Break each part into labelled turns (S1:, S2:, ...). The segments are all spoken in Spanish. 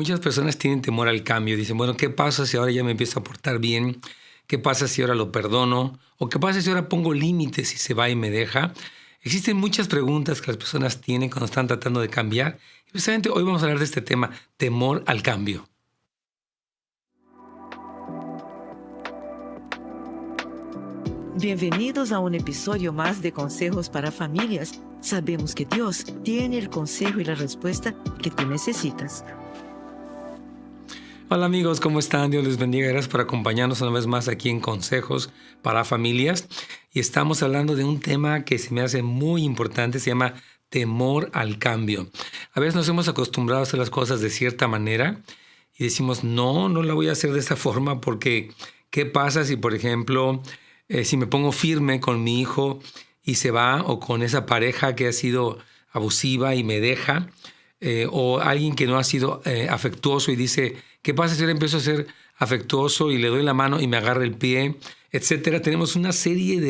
S1: Muchas personas tienen temor al cambio. Dicen, bueno, ¿qué pasa si ahora ya me empiezo a portar bien? ¿Qué pasa si ahora lo perdono? ¿O qué pasa si ahora pongo límites y se va y me deja? Existen muchas preguntas que las personas tienen cuando están tratando de cambiar. Y precisamente hoy vamos a hablar de este tema, temor al cambio.
S2: Bienvenidos a un episodio más de Consejos para Familias. Sabemos que Dios tiene el consejo y la respuesta que tú necesitas.
S1: Hola amigos, ¿cómo están? Dios les bendiga. Gracias por acompañarnos una vez más aquí en Consejos para Familias. Y estamos hablando de un tema que se me hace muy importante, se llama temor al cambio. A veces nos hemos acostumbrado a hacer las cosas de cierta manera y decimos, no la voy a hacer de esa forma porque ¿qué pasa si, por ejemplo, si me pongo firme con mi hijo y se va, o con esa pareja que ha sido abusiva y me deja? O alguien que no ha sido afectuoso y dice, ¿qué pasa si ahora empiezo a ser afectuoso y le doy la mano y me agarra el pie, etcétera? Tenemos una serie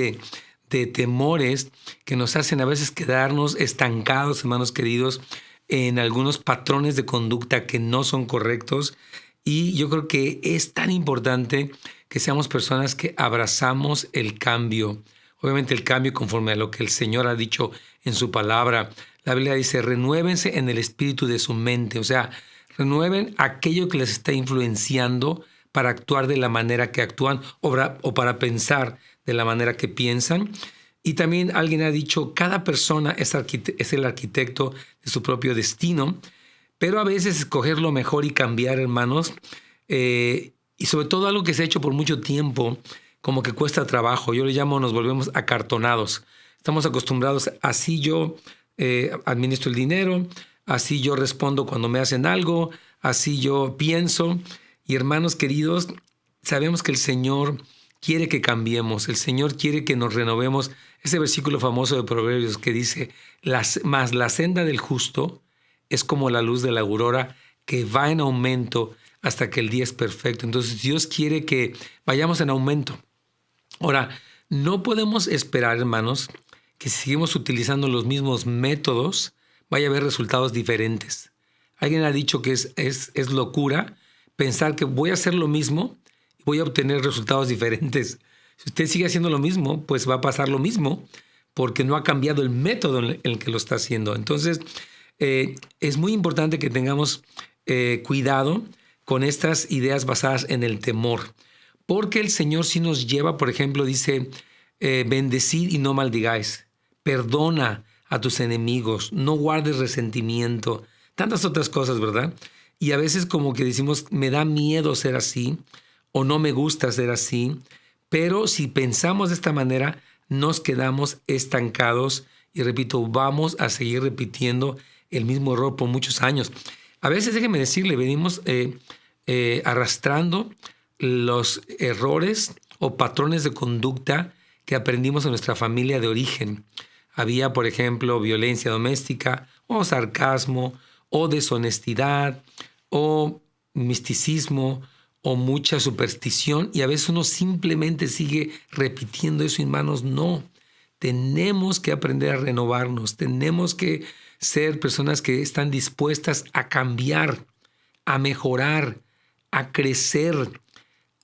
S1: de temores que nos hacen a veces quedarnos estancados, hermanos queridos, en algunos patrones de conducta que no son correctos. Y yo creo que es tan importante que seamos personas que abrazamos el cambio. Obviamente el cambio conforme a lo que el Señor ha dicho en su palabra. La Biblia dice, renuévense en el espíritu de su mente. O sea, renueven aquello que les está influenciando para actuar de la manera que actúan o para pensar de la manera que piensan. Y también alguien ha dicho, cada persona es el arquitecto de su propio destino, pero a veces escoger lo mejor y cambiar, hermanos, y sobre todo algo que se ha hecho por mucho tiempo, como que cuesta trabajo. Yo le llamo, nos volvemos acartonados. Estamos acostumbrados, así yo administro el dinero, así yo respondo cuando me hacen algo, así yo pienso. Y hermanos queridos, sabemos que el Señor quiere que cambiemos, el Señor quiere que nos renovemos. Ese versículo famoso de Proverbios que dice, mas la senda del justo es como la luz de la aurora que va en aumento hasta que el día es perfecto. Entonces Dios quiere que vayamos en aumento. Ahora, no podemos esperar, hermanos, que si seguimos utilizando los mismos métodos, vaya a haber resultados diferentes. Alguien ha dicho que es locura pensar que voy a hacer lo mismo y voy a obtener resultados diferentes. Si usted sigue haciendo lo mismo, pues va a pasar lo mismo, porque no ha cambiado el método en el que lo está haciendo. Entonces, es muy importante que tengamos cuidado con estas ideas basadas en el temor, porque el Señor sí nos lleva, por ejemplo, dice, bendecid y no maldigáis, perdona a tus enemigos, no guardes resentimiento, tantas otras cosas, ¿verdad? Y a veces como que decimos, me da miedo ser así, o no me gusta ser así, pero si pensamos de esta manera, nos quedamos estancados y, repito, vamos a seguir repitiendo el mismo error por muchos años. A veces, déjeme decirle, venimos arrastrando los errores o patrones de conducta que aprendimos en nuestra familia de origen. Había, por ejemplo, violencia doméstica o sarcasmo o deshonestidad o misticismo o mucha superstición, y a veces uno simplemente sigue repitiendo eso. Hermanos, no. Tenemos que aprender a renovarnos, tenemos que ser personas que están dispuestas a cambiar, a mejorar, a crecer,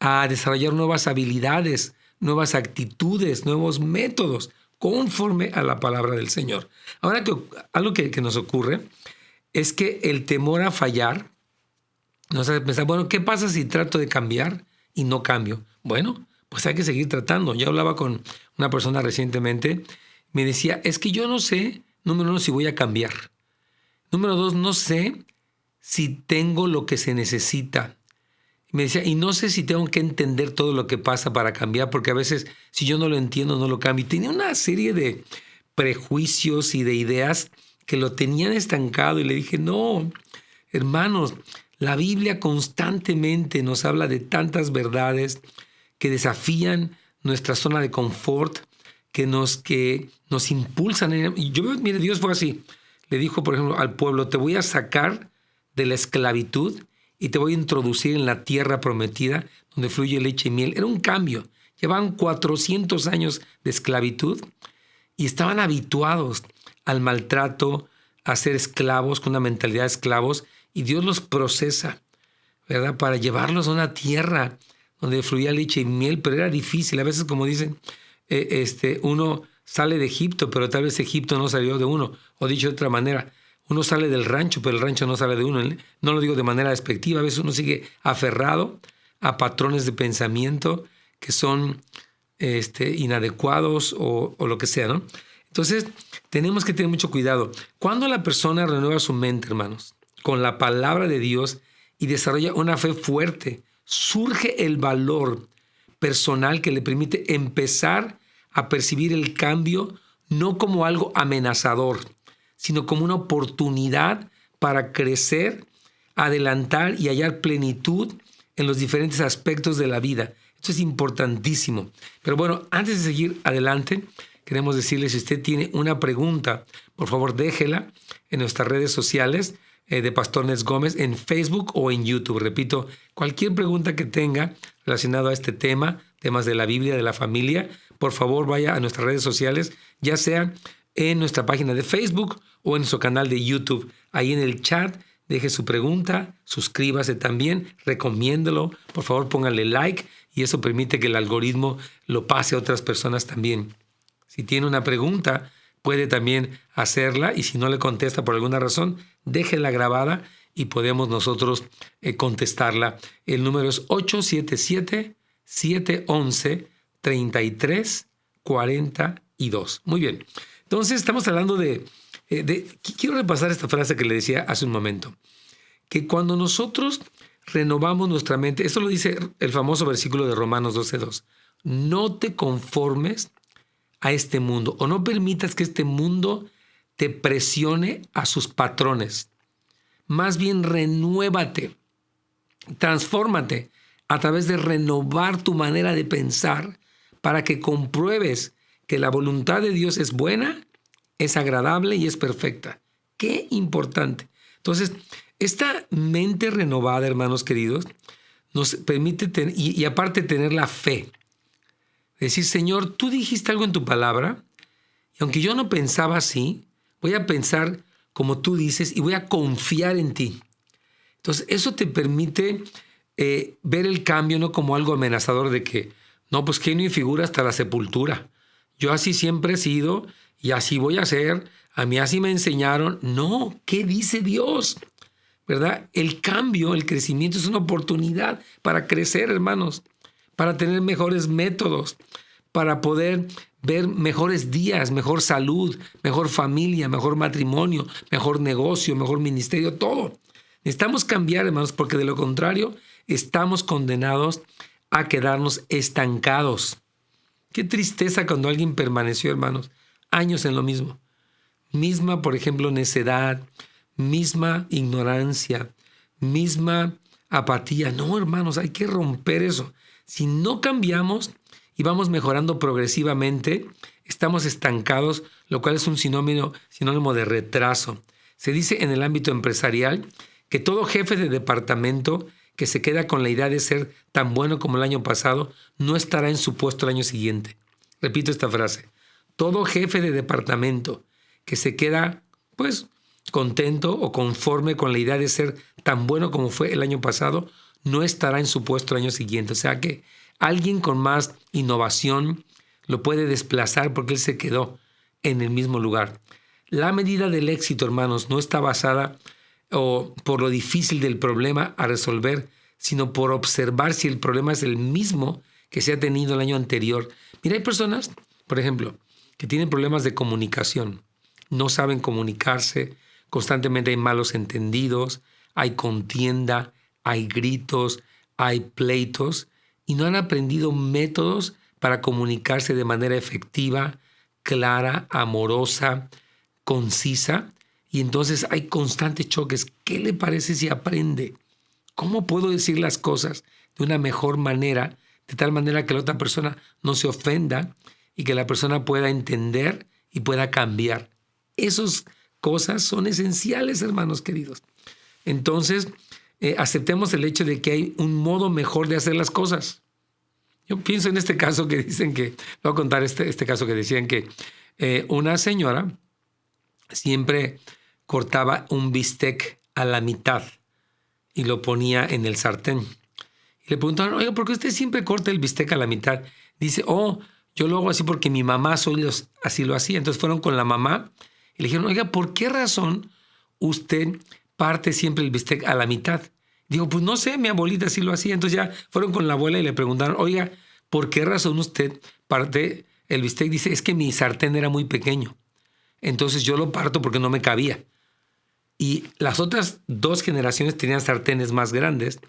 S1: a desarrollar nuevas habilidades, nuevas actitudes, nuevos métodos, conforme a la palabra del Señor. Ahora, algo que nos ocurre es que el temor a fallar nos hace pensar, bueno, ¿qué pasa si trato de cambiar y no cambio? Bueno, pues hay que seguir tratando. Yo hablaba con una persona recientemente, me decía, es que yo no sé, número uno, si voy a cambiar. Número dos, no sé si tengo lo que se necesita. Me decía, y no sé si tengo que entender todo lo que pasa para cambiar, porque a veces si yo no lo entiendo, no lo cambio. Y tenía una serie de prejuicios y de ideas que lo tenían estancado, y le dije, no, hermanos, la Biblia constantemente nos habla de tantas verdades que desafían nuestra zona de confort, que nos impulsan. Y yo veo, mire, Dios fue así. Le dijo, por ejemplo, al pueblo, te voy a sacar de la esclavitud y te voy a introducir en la tierra prometida donde fluye leche y miel. Era un cambio. Llevaban 400 años de esclavitud y estaban habituados al maltrato, a ser esclavos, con una mentalidad de esclavos. y Dios los procesa, ¿verdad? Para llevarlos a una tierra donde fluía leche y miel, pero era difícil. A veces, como dicen, uno sale de Egipto, pero tal vez Egipto no salió de uno. O dicho de otra manera, uno sale del rancho, pero el rancho no sale de uno. No lo digo de manera despectiva. A veces uno sigue aferrado a patrones de pensamiento que son inadecuados o lo que sea, ¿no? Entonces, tenemos que tener mucho cuidado. Cuando la persona renueva su mente, hermanos, con la palabra de Dios y desarrolla una fe fuerte, surge el valor personal que le permite empezar a percibir el cambio no como algo amenazador, sino como una oportunidad para crecer, adelantar y hallar plenitud en los diferentes aspectos de la vida. Esto es importantísimo. Pero bueno, antes de seguir adelante, queremos decirle, si usted tiene una pregunta, por favor déjela en nuestras redes sociales de Pastor Nets Gómez en Facebook o en YouTube. Repito, cualquier pregunta que tenga relacionada a este tema, temas de la Biblia, de la familia, por favor vaya a nuestras redes sociales, ya sea en nuestra página de Facebook o en nuestro canal de YouTube. Ahí en el chat deje su pregunta, suscríbase también, recomiéndelo, por favor póngale like y eso permite que el algoritmo lo pase a otras personas también. Si tiene una pregunta, puede también hacerla y si no le contesta por alguna razón, déjela grabada y podemos nosotros contestarla. El número es 877-711-3342. Muy bien. Entonces estamos hablando quiero repasar esta frase que le decía hace un momento, que cuando nosotros renovamos nuestra mente, esto lo dice el famoso versículo de Romanos 12:2, no te conformes a este mundo o no permitas que este mundo te presione a sus patrones. Más bien renuévate, transfórmate a través de renovar tu manera de pensar para que compruebes que la voluntad de Dios es buena, es agradable y es perfecta. ¡Qué importante! Entonces, esta mente renovada, hermanos queridos, nos permite y aparte tener la fe. Decir, Señor, tú dijiste algo en tu palabra y aunque yo no pensaba así, voy a pensar como tú dices y voy a confiar en ti. Entonces, eso te permite ver el cambio no como algo amenazador de que, no, pues que no figura hasta la sepultura. Yo así siempre he sido y así voy a ser. A mí así me enseñaron. No, ¿qué dice Dios? ¿Verdad? El cambio, el crecimiento es una oportunidad para crecer, hermanos, para tener mejores métodos, para poder ver mejores días, mejor salud, mejor familia, mejor matrimonio, mejor negocio, mejor ministerio, todo. Necesitamos cambiar, hermanos, porque de lo contrario estamos condenados a quedarnos estancados. Qué tristeza cuando alguien permaneció, hermanos, años en lo mismo. Misma, por ejemplo, necedad, misma ignorancia, misma apatía. No, hermanos, hay que romper eso. Si no cambiamos y vamos mejorando progresivamente, estamos estancados, lo cual es un sinónimo de retraso. Se dice en el ámbito empresarial que todo jefe de departamento que se queda con la idea de ser tan bueno como el año pasado no estará en su puesto el año siguiente. Repito esta frase. Todo jefe de departamento que se queda, pues, contento o conforme con la idea de ser tan bueno como fue el año pasado, no estará en su puesto el año siguiente. O sea que alguien con más innovación lo puede desplazar porque él se quedó en el mismo lugar. La medida del éxito, hermanos, no está basada por lo difícil del problema a resolver, sino por observar si el problema es el mismo que se ha tenido el año anterior. Mira, hay personas, por ejemplo, que tienen problemas de comunicación, no saben comunicarse, constantemente hay malos entendidos, hay contienda, hay gritos, hay pleitos y no han aprendido métodos para comunicarse de manera efectiva, clara, amorosa, concisa. Y entonces hay constantes choques. ¿Qué le parece si aprende? ¿Cómo puedo decir las cosas de una mejor manera, de tal manera que la otra persona no se ofenda y que la persona pueda entender y pueda cambiar? Esas cosas son esenciales, hermanos queridos. Entonces, aceptemos el hecho de que hay un modo mejor de hacer las cosas. Yo pienso en este caso que dicen que, voy a contar este caso que decían que una señora siempre cortaba un bistec a la mitad, y lo ponía en el sartén. Y le preguntaron, oiga, ¿por qué usted siempre corta el bistec a la mitad? Dice, yo lo hago así porque mi mamá así lo hacía. Entonces fueron con la mamá y le dijeron, oiga, ¿por qué razón usted parte siempre el bistec a la mitad? Digo, pues no sé, mi abuelita así lo hacía. Entonces ya fueron con la abuela y le preguntaron, oiga, ¿por qué razón usted parte el bistec? Dice, es que mi sartén era muy pequeño. Entonces yo lo parto porque no me cabía. Y las otras 2 generaciones tenían sartenes más grandes,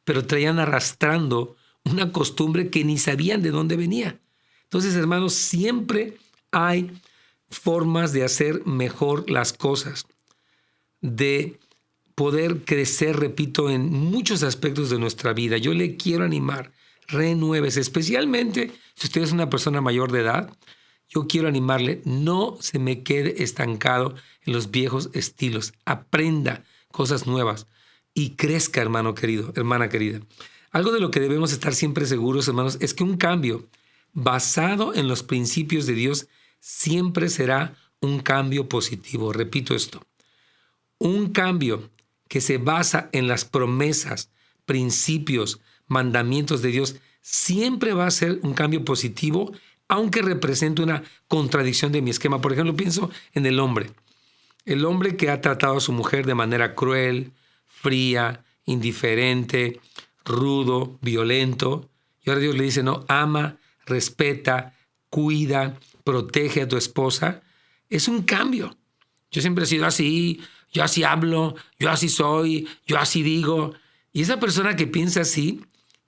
S1: pero traían arrastrando una costumbre que ni sabían de dónde venía. Entonces, hermanos, siempre hay formas de hacer mejor las cosas, de poder crecer, repito, en muchos aspectos de nuestra vida. Yo le quiero animar, renuévese, especialmente si usted es una persona mayor de edad. Yo quiero animarle, no se me quede estancado en los viejos estilos. Aprenda cosas nuevas y crezca, hermano querido, hermana querida. Algo de lo que debemos estar siempre seguros, hermanos, es que un cambio basado en los principios de Dios siempre será un cambio positivo. Repito esto. Un cambio que se basa en las promesas, principios, mandamientos de Dios siempre va a ser un cambio positivo, aunque represente una contradicción de mi esquema. Por ejemplo, pienso en el hombre. El hombre que ha tratado a su mujer de manera cruel, fría, indiferente, rudo, violento. Y ahora Dios le dice, no, ama, respeta, cuida, protege a tu esposa. Es un cambio. Yo siempre he sido así, yo así hablo, yo así soy, yo así digo. Y esa persona que piensa así,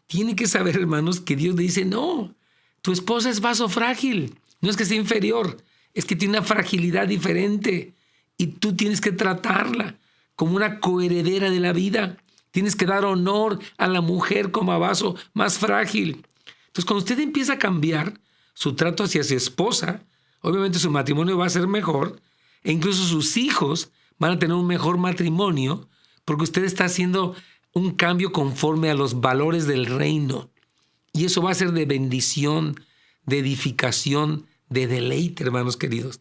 S1: tiene que saber, hermanos, que Dios le dice, no, tu esposa es vaso frágil. No es que sea inferior, es que tiene una fragilidad diferente. Y tú tienes que tratarla como una coheredera de la vida. Tienes que dar honor a la mujer como a vaso más frágil. Entonces, cuando usted empieza a cambiar su trato hacia su esposa, obviamente su matrimonio va a ser mejor e incluso sus hijos van a tener un mejor matrimonio porque usted está haciendo un cambio conforme a los valores del reino. Y eso va a ser de bendición, de edificación, de deleite, hermanos queridos.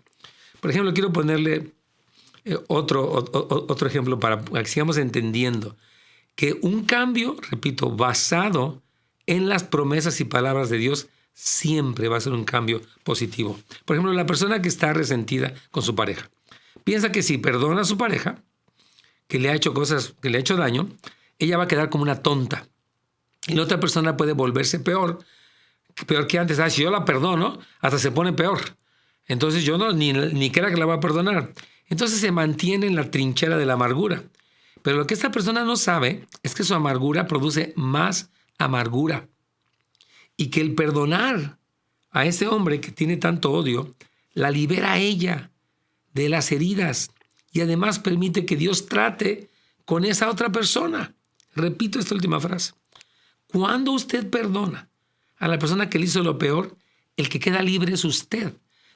S1: Por ejemplo, quiero ponerle otro ejemplo para que sigamos entendiendo que un cambio, repito, basado en las promesas y palabras de Dios siempre va a ser un cambio positivo. Por ejemplo, la persona que está resentida con su pareja piensa que si perdona a su pareja, que le ha hecho cosas, que le ha hecho daño, ella va a quedar como una tonta. Y la otra persona puede volverse peor que antes. Si yo la perdono, hasta se pone peor. Entonces yo ni quiera que la va a perdonar. Entonces se mantiene en la trinchera de la amargura. Pero lo que esta persona no sabe es que su amargura produce más amargura. Y que el perdonar a ese hombre que tiene tanto odio, la libera a ella de las heridas. Y además permite que Dios trate con esa otra persona. Repito esta última frase. Cuando usted perdona a la persona que le hizo lo peor, el que queda libre es usted.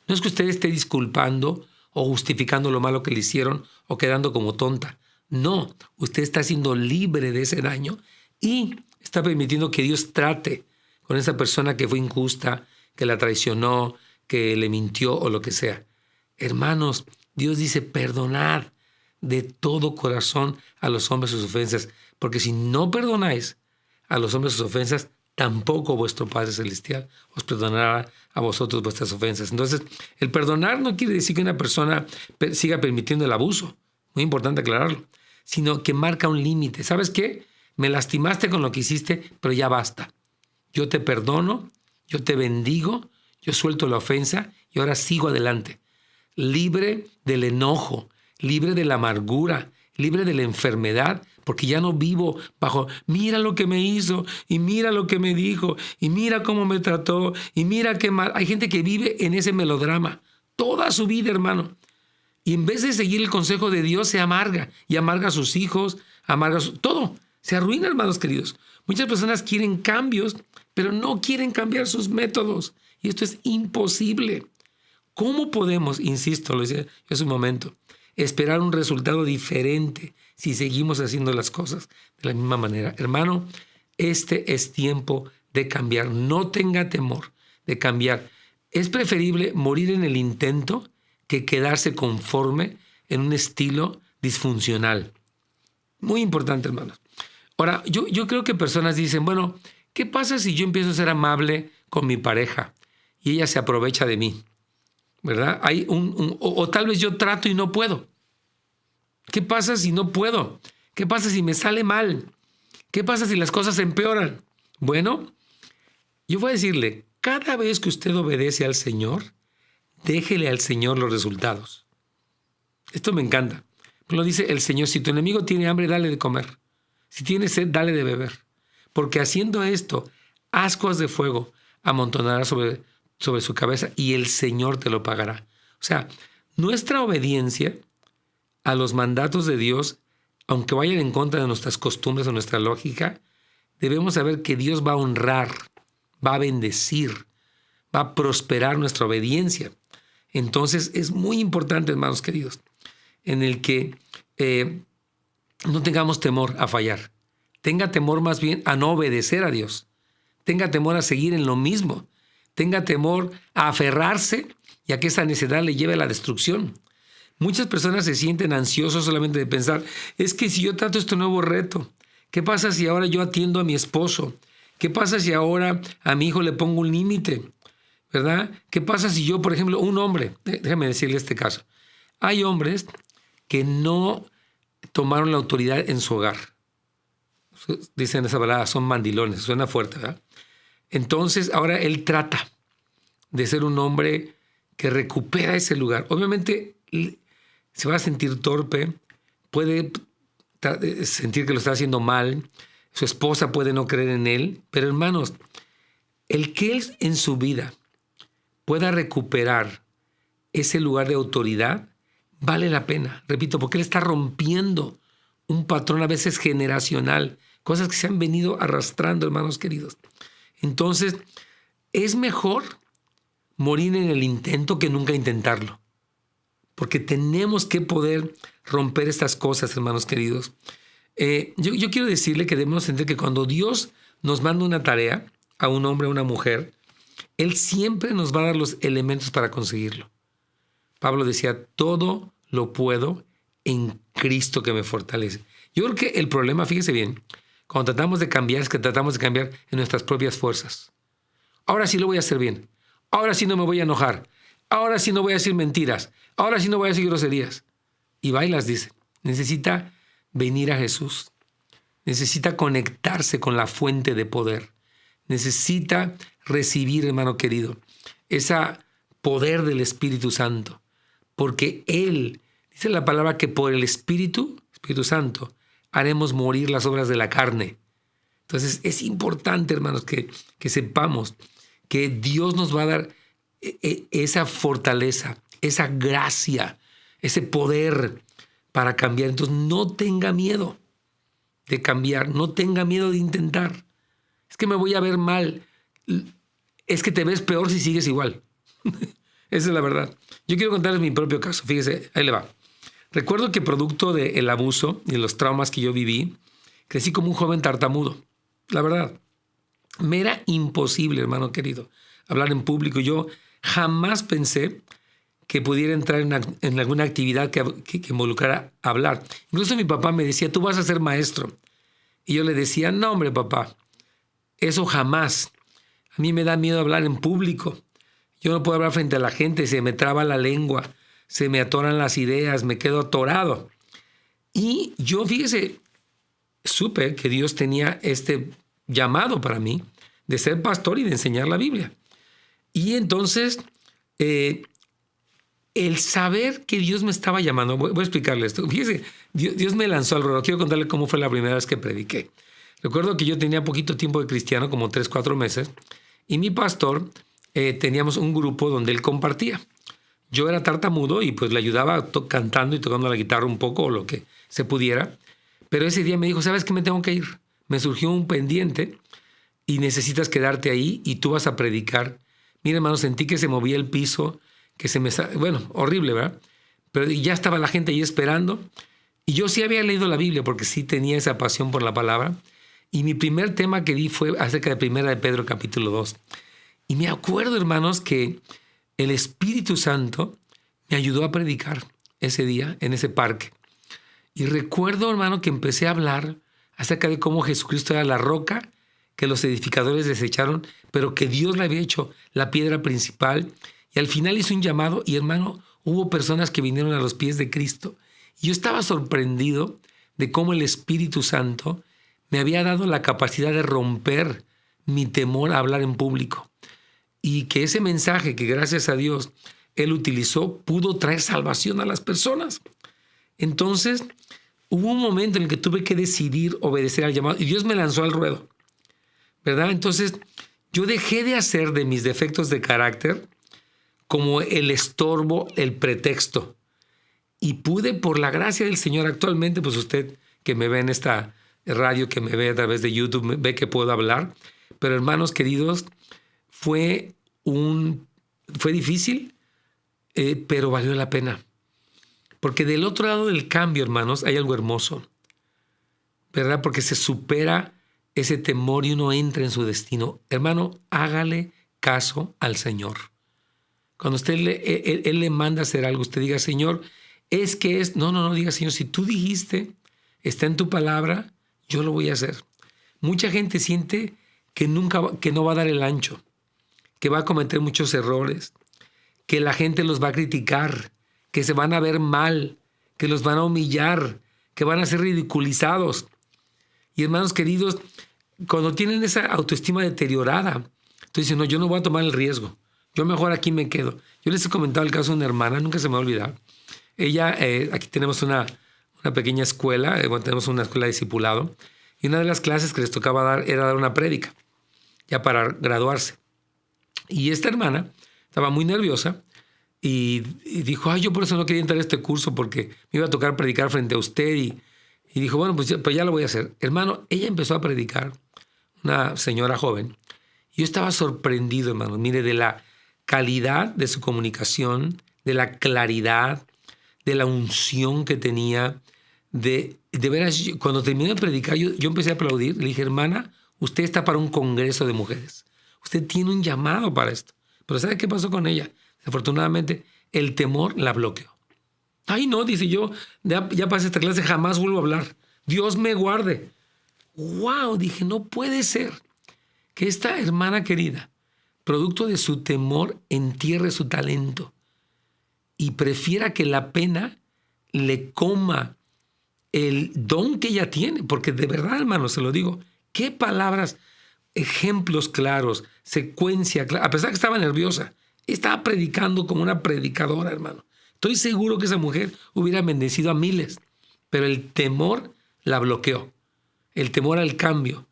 S1: No es que usted esté disculpando o justificando lo malo que le hicieron o quedando como tonta. No, usted está siendo libre de ese daño y está permitiendo que Dios trate con esa persona que fue injusta, que la traicionó, que le mintió o lo que sea. Hermanos, Dios dice perdonad de todo corazón a los hombres sus ofensas, porque si no perdonáis a los hombres sus ofensas, tampoco vuestro Padre Celestial os perdonará a vosotros vuestras ofensas. Entonces, el perdonar no quiere decir que una persona siga permitiendo el abuso, muy importante aclararlo, sino que marca un límite. ¿Sabes qué? Me lastimaste con lo que hiciste, pero ya basta. Yo te perdono, yo te bendigo, yo suelto la ofensa y ahora sigo adelante. Libre del enojo, libre de la amargura, libre de la enfermedad, porque ya no vivo bajo, mira lo que me hizo, y mira lo que me dijo, y mira cómo me trató, y mira qué mal. Hay gente que vive en ese melodrama toda su vida, hermano. Y en vez de seguir el consejo de Dios, se amarga. Y amarga a sus hijos, todo. Se arruina, hermanos queridos. Muchas personas quieren cambios, pero no quieren cambiar sus métodos. Y esto es imposible. ¿Cómo podemos, insisto, lo decía hace un momento, esperar un resultado diferente si seguimos haciendo las cosas de la misma manera? Hermano, este es tiempo de cambiar. No tenga temor de cambiar. Es preferible morir en el intento que quedarse conforme en un estilo disfuncional. Muy importante, hermanos. Ahora, yo creo que personas dicen, bueno, ¿qué pasa si yo empiezo a ser amable con mi pareja y ella se aprovecha de mí? ¿Verdad? Hay o tal vez yo trato y no puedo. ¿Qué pasa si no puedo? ¿Qué pasa si me sale mal? ¿Qué pasa si las cosas empeoran? Bueno, yo voy a decirle, cada vez que usted obedece al Señor, déjele al Señor los resultados. Esto me encanta. Lo dice el Señor, si tu enemigo tiene hambre, dale de comer. Si tiene sed, dale de beber. Porque haciendo esto, ascuas de fuego amontonará sobre su cabeza y el Señor te lo pagará. O sea, nuestra obediencia a los mandatos de Dios, aunque vayan en contra de nuestras costumbres o nuestra lógica, debemos saber que Dios va a honrar, va a bendecir, va a prosperar nuestra obediencia. Entonces es muy importante, hermanos queridos, en el que no tengamos temor a fallar. Tenga temor más bien a no obedecer a Dios. Tenga temor a seguir en lo mismo. Tenga temor a aferrarse y a que esa necedad le lleve a la destrucción. Muchas personas se sienten ansiosos solamente de pensar, es que si yo trato este nuevo reto, ¿qué pasa si ahora yo atiendo a mi esposo? ¿Qué pasa si ahora a mi hijo le pongo un límite? ¿Verdad? ¿Qué pasa si yo, por ejemplo, un hombre, déjame decirle este caso, hay hombres que no tomaron la autoridad en su hogar. Dicen esa palabra, son mandilones, suena fuerte, ¿verdad? Entonces ahora él trata de ser un hombre que recupera ese lugar. Obviamente se va a sentir torpe, puede sentir que lo está haciendo mal, su esposa puede no creer en él, pero hermanos, el que él en su vida pueda recuperar ese lugar de autoridad, vale la pena. Repito, porque él está rompiendo un patrón a veces generacional, cosas que se han venido arrastrando, hermanos queridos. Entonces, es mejor morir en el intento que nunca intentarlo. Porque tenemos que poder romper estas cosas, hermanos queridos. Yo quiero decirle que debemos entender que cuando Dios nos manda una tarea a un hombre o a una mujer, Él siempre nos va a dar los elementos para conseguirlo. Pablo decía, todo lo puedo en Cristo que me fortalece. Yo creo que el problema, fíjese bien, cuando tratamos de cambiar, es que tratamos de cambiar en nuestras propias fuerzas. Ahora sí lo voy a hacer bien. Ahora sí no me voy a enojar. Ahora sí no voy a decir mentiras. Ahora sí no voy a decir groserías. Y va y las dice. Necesita venir a Jesús. Necesita conectarse con la fuente de poder. Necesita recibir, hermano querido, ese poder del Espíritu Santo. Porque Él, dice la palabra que por el Espíritu Santo, haremos morir las obras de la carne. Entonces es importante, hermanos, que sepamos que Dios nos va a dar esa fortaleza, esa gracia, ese poder para cambiar. Entonces no tenga miedo de cambiar, no tenga miedo de intentar. Es que me voy a ver mal. Es que te ves peor si sigues igual. Esa es la verdad. Yo quiero contarles mi propio caso. Fíjese, ahí le va. Recuerdo que producto del abuso y de los traumas que yo viví, crecí como un joven tartamudo. La verdad, me era imposible, hermano querido, hablar en público. Yo jamás pensé que pudiera entrar en alguna actividad que involucrara hablar. Incluso mi papá me decía, tú vas a ser maestro. Y yo le decía, no, hombre, papá, eso jamás. A mí me da miedo hablar en público. Yo no puedo hablar frente a la gente, se me traba la lengua, se me atoran las ideas, me quedo atorado. Y yo, fíjese, supe que Dios tenía este llamado para mí de ser pastor y de enseñar la Biblia. Y entonces, el saber que Dios me estaba llamando, voy a explicarle esto. Fíjese, Dios me lanzó al ruedo. Quiero contarle cómo fue la primera vez que prediqué. Recuerdo que yo tenía poquito tiempo de cristiano, como 3-4 meses, y mi pastor, teníamos un grupo donde él compartía. Yo era tartamudo y pues le ayudaba cantando y tocando la guitarra un poco o lo que se pudiera. Pero ese día me dijo, ¿sabes qué? Me tengo que ir. Me surgió un pendiente y necesitas quedarte ahí y tú vas a predicar. Mira, hermano, sentí que se movía el piso, que se me... Bueno, horrible, ¿verdad? Pero ya estaba la gente ahí esperando. Y yo sí había leído la Biblia porque sí tenía esa pasión por la palabra. Y mi primer tema que di fue acerca de 1 de Pedro capítulo 2. Y me acuerdo, hermanos, que el Espíritu Santo me ayudó a predicar ese día en ese parque. Y recuerdo, hermano, que empecé a hablar acerca de cómo Jesucristo era la roca que los edificadores desecharon, pero que Dios le había hecho la piedra principal. Y al final hizo un llamado y, hermano, hubo personas que vinieron a los pies de Cristo. Y yo estaba sorprendido de cómo el Espíritu Santo me había dado la capacidad de romper mi temor a hablar en público. Y que ese mensaje que gracias a Dios Él utilizó pudo traer salvación a las personas. Entonces, hubo un momento en el que tuve que decidir obedecer al llamado y Dios me lanzó al ruedo, ¿verdad? Entonces, yo dejé de hacer de mis defectos de carácter como el estorbo, el pretexto. Y pude, por la gracia del Señor, actualmente, pues usted que me ve en esta radio, que me ve a través de YouTube, ve que puedo hablar. Pero hermanos queridos, fue difícil, pero valió la pena. Porque del otro lado del cambio, hermanos, hay algo hermoso, ¿verdad? Porque se supera ese temor y uno entra en su destino. Hermano, hágale caso al Señor. Cuando Él le manda a hacer algo, usted diga, Señor, no, diga, Señor, si tú dijiste, está en tu palabra, yo lo voy a hacer. Mucha gente siente que no va a dar el ancho, que va a cometer muchos errores, que la gente los va a criticar, que se van a ver mal, que los van a humillar, que van a ser ridiculizados. Y hermanos queridos, cuando tienen esa autoestima deteriorada, tú dices, no, yo no voy a tomar el riesgo. Yo mejor aquí me quedo. Yo les he comentado el caso de una hermana, nunca se me va a olvidar. Ella, aquí tenemos una pequeña escuela, tenemos una escuela de discipulado, y una de las clases que les tocaba dar era dar una prédica, ya para graduarse. Y esta hermana estaba muy nerviosa y dijo, yo por eso no quería entrar a este curso porque me iba a tocar predicar frente a usted. Y dijo, bueno, pues ya lo voy a hacer. Hermano, ella empezó a predicar, una señora joven, y yo estaba sorprendido, hermano, mire, de la calidad de su comunicación, de la claridad, de la unción que tenía, de veras, cuando terminé de predicar, yo empecé a aplaudir. Le dije, hermana, usted está para un congreso de mujeres. Usted tiene un llamado para esto. Pero ¿sabe qué pasó con ella? Desafortunadamente, el temor la bloqueó. Ay, no, dice yo, ya pasé esta clase, jamás vuelvo a hablar. Dios me guarde. ¡Wow! Dije, no puede ser que esta hermana querida, producto de su temor, entierre su talento y prefiera que la pena le coma el don que ella tiene. Porque de verdad, hermano, se lo digo, qué palabras, ejemplos claros, secuencia clara. A pesar que estaba nerviosa, estaba predicando como una predicadora, hermano. Estoy seguro que esa mujer hubiera bendecido a miles, pero el temor la bloqueó. El temor al cambio,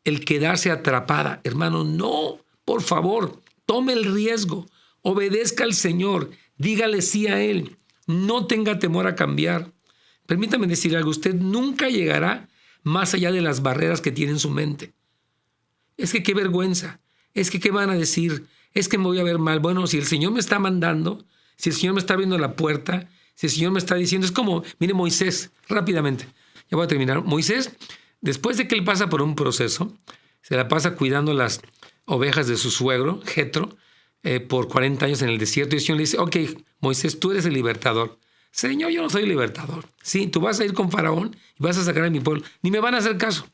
S1: el quedarse atrapada. Hermano, no, por favor, tome el riesgo, obedezca al Señor, dígale sí a Él, no tenga temor a cambiar. Permítame decir algo, usted nunca llegará más allá de las barreras que tiene en su mente. Es que qué vergüenza, es que qué van a decir, es que me voy a ver mal. Bueno, si el Señor me está mandando, si el Señor me está abriendo la puerta, si el Señor me está diciendo, es como, mire Moisés, rápidamente, ya voy a terminar. Moisés, después de que él pasa por un proceso, se la pasa cuidando las ovejas de su suegro, Jetro, por 40 años en el desierto, y el Señor le dice, ok, Moisés, tú eres el libertador. Señor, yo no soy libertador. Sí, tú vas a ir con Faraón y vas a sacar a mi pueblo. Ni me van a hacer caso.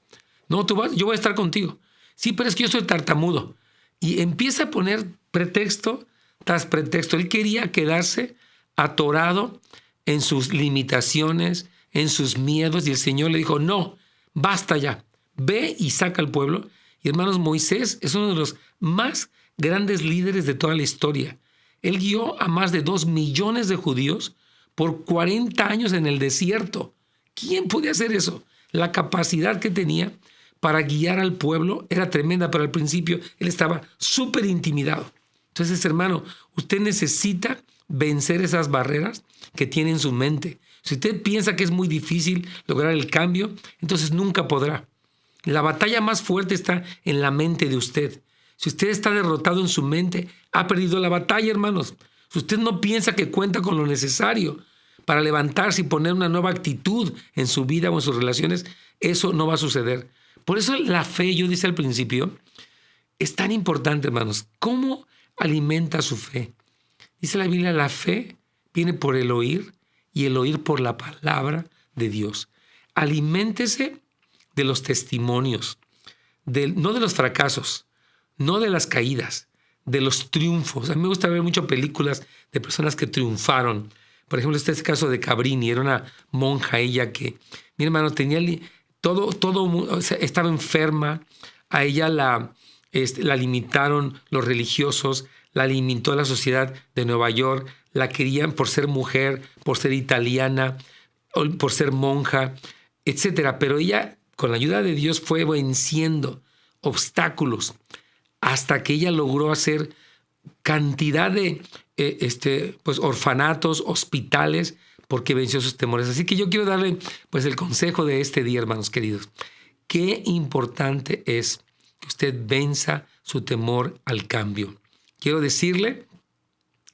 S1: No, yo voy a estar contigo. Sí, pero es que yo soy tartamudo. Y empieza a poner pretexto tras pretexto. Él quería quedarse atorado en sus limitaciones, en sus miedos. Y el Señor le dijo, no, basta ya. Ve y saca al pueblo. Y hermanos, Moisés es uno de los más grandes líderes de toda la historia. Él guió a más de 2 millones de judíos por 40 años en el desierto. ¿Quién podía hacer eso? La capacidad que tenía para guiar al pueblo era tremenda, pero al principio él estaba súper intimidado. Entonces, hermano, usted necesita vencer esas barreras que tiene en su mente. Si usted piensa que es muy difícil lograr el cambio, entonces nunca podrá. La batalla más fuerte está en la mente de usted. Si usted está derrotado en su mente, ha perdido la batalla, hermanos. Si usted no piensa que cuenta con lo necesario para levantarse y poner una nueva actitud en su vida o en sus relaciones, eso no va a suceder. Por eso la fe, yo dije al principio, es tan importante, hermanos. ¿Cómo alimenta su fe? Dice la Biblia, la fe viene por el oír y el oír por la palabra de Dios. Aliméntese de los testimonios, no de los fracasos, no de las caídas, de los triunfos. A mí me gusta ver mucho películas de personas que triunfaron. Por ejemplo, este caso de Cabrini, era una monja ella que, mi hermano, tenía o sea, estaba enferma, a ella la limitaron los religiosos, la limitó la sociedad de Nueva York, la querían por ser mujer, por ser italiana, por ser monja, etcétera. Pero ella, con la ayuda de Dios, fue venciendo obstáculos hasta que ella logró hacer cantidad de pues, orfanatos, hospitales, porque venció sus temores. Así que yo quiero darle pues, el consejo de este día, hermanos queridos. Qué importante es que usted venza su temor al cambio. Quiero decirle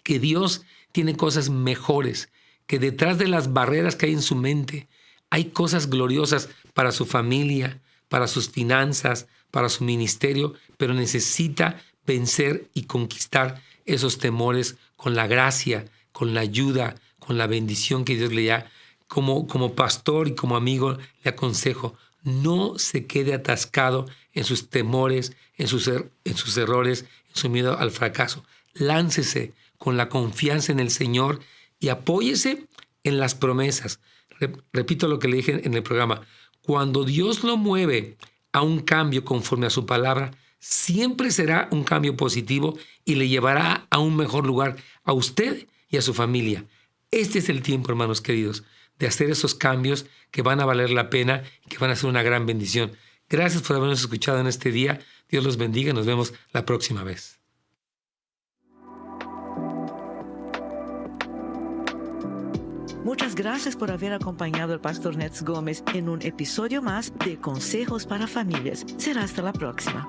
S1: que Dios tiene cosas mejores, que detrás de las barreras que hay en su mente hay cosas gloriosas para su familia, para sus finanzas, para su ministerio, pero necesita vencer y conquistar esos temores con la gracia, con la ayuda, con la bendición que Dios le da. Como pastor y como amigo le aconsejo, no se quede atascado en sus temores, en sus errores, en su miedo al fracaso. Láncese con la confianza en el Señor y apóyese en las promesas. Repito lo que le dije en el programa. Cuando Dios lo mueve a un cambio conforme a su palabra, siempre será un cambio positivo y le llevará a un mejor lugar a usted y a su familia. Este es el tiempo, hermanos queridos, de hacer esos cambios que van a valer la pena y que van a ser una gran bendición. Gracias por habernos escuchado en este día. Dios los bendiga y nos vemos la próxima vez.
S2: Muchas gracias por haber acompañado al Pastor Nets Gómez en un episodio más de Consejos para Familias. Será hasta la próxima.